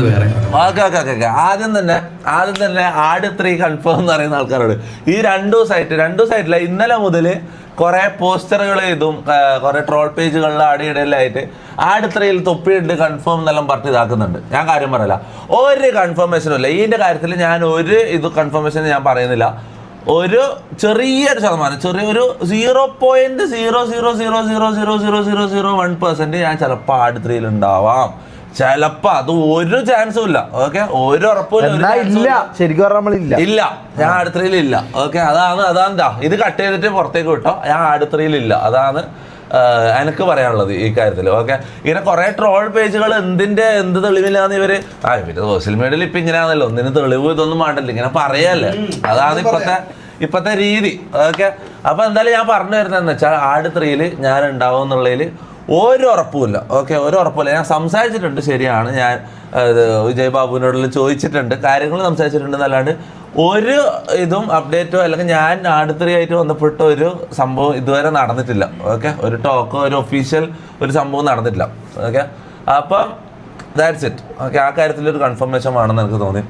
Okay okay okay okay ആദ്യം തന്നെ ആട് 3 കൺഫേം എന്ന് പറയുന്ന ആൾക്കാരോട് ഈ രണ്ടു സൈറ്റില്ല ഇന്നലെ മുതൽ കുറെ പോസ്റ്ററുകൾ ഇതും കുറെ ട്രോൾ പേജുകളിൽ ആടിയിടലായിട്ട് ആട് 3 തൊപ്പിയിട്ട് കൺഫേം എന്നെല്ലാം പറഞ്ഞ് ഇതാക്കുന്നുണ്ട്. ഞാൻ കാര്യം പറയില്ല, ഒരു കൺഫർമേഷനും ഇല്ല ഇതിന്റെ കാര്യത്തിൽ. ഞാൻ ഒരു കൺഫർമേഷൻ ഞാൻ പറയുന്നില്ല. ഒരു ചെറിയൊരു ശതമാനം, ചെറിയൊരു 0.000000001% ഞാൻ ചിലപ്പോൾ ആട് 3 ഉണ്ടാവാം. ചിലപ്പോ അത് ഒരു ചാൻസും ഇല്ല. ഓക്കെ, ഒരു ഉറപ്പും ശരിക്കും പറഞ്ഞില്ല. ഇല്ല, ഞാൻ ആട് 3 ഇല്ല. ഓക്കെ, അതാണ് ഇത് കട്ട് ചെയ്തിട്ട് പുറത്തേക്ക് വിട്ടോ. ഞാൻ ആട് 3 ഇല്ല. അതാണ് എനിക്ക് പറയാനുള്ളത് ഈ കാര്യത്തിൽ. ഓക്കെ, ഇങ്ങനെ കുറെ ട്രോൾ പേജുകൾ എന്ത് തെളിവില്ലാന്ന് ഇവര് സോഷ്യൽ മീഡിയയിൽ ഇപ്പൊ ഇങ്ങനെയാണല്ലോ, ഒന്നിന് തെളിവ് ഇതൊന്നും വേണ്ടല്ലോ, ഇങ്ങനെ പറയല്ലേ. അതാണ് ഇപ്പത്തെ രീതി. ഓക്കെ, അപ്പൊ എന്തായാലും ഞാൻ പറഞ്ഞു വരുന്നതെന്ന് വെച്ചാൽ ആട് 3 ഞാൻ ഉണ്ടാവും എന്നുള്ളതിൽ ഒരു ഉറപ്പുമില്ല. ഓക്കെ, ഒരു ഉറപ്പില്ല. ഞാൻ സംസാരിച്ചിട്ടുണ്ട്, ശരിയാണ്. ഞാൻ വിജയ് ബാബുവിനോടെല്ലാം ചോദിച്ചിട്ടുണ്ട്, കാര്യങ്ങൾ സംസാരിച്ചിട്ടുണ്ട് എന്നല്ലാണ്ട് ഒരു ഇതും അപ്ഡേറ്റോ അല്ലെങ്കിൽ ഞാൻ ആട് 3 ആയിട്ട് ബന്ധപ്പെട്ട ഒരു സംഭവം ഇതുവരെ നടന്നിട്ടില്ല. ഓക്കെ, ഒരു ടോക്കോ ഒരു ഒഫീഷ്യൽ ഒരു സംഭവം നടന്നിട്ടില്ല. ഓക്കെ, അപ്പം ദാറ്റ്സ് ഇറ്റ്. ഓക്കെ, ആ കാര്യത്തിലൊരു കൺഫർമേഷൻ വേണമെന്ന് എനിക്ക് തോന്നി.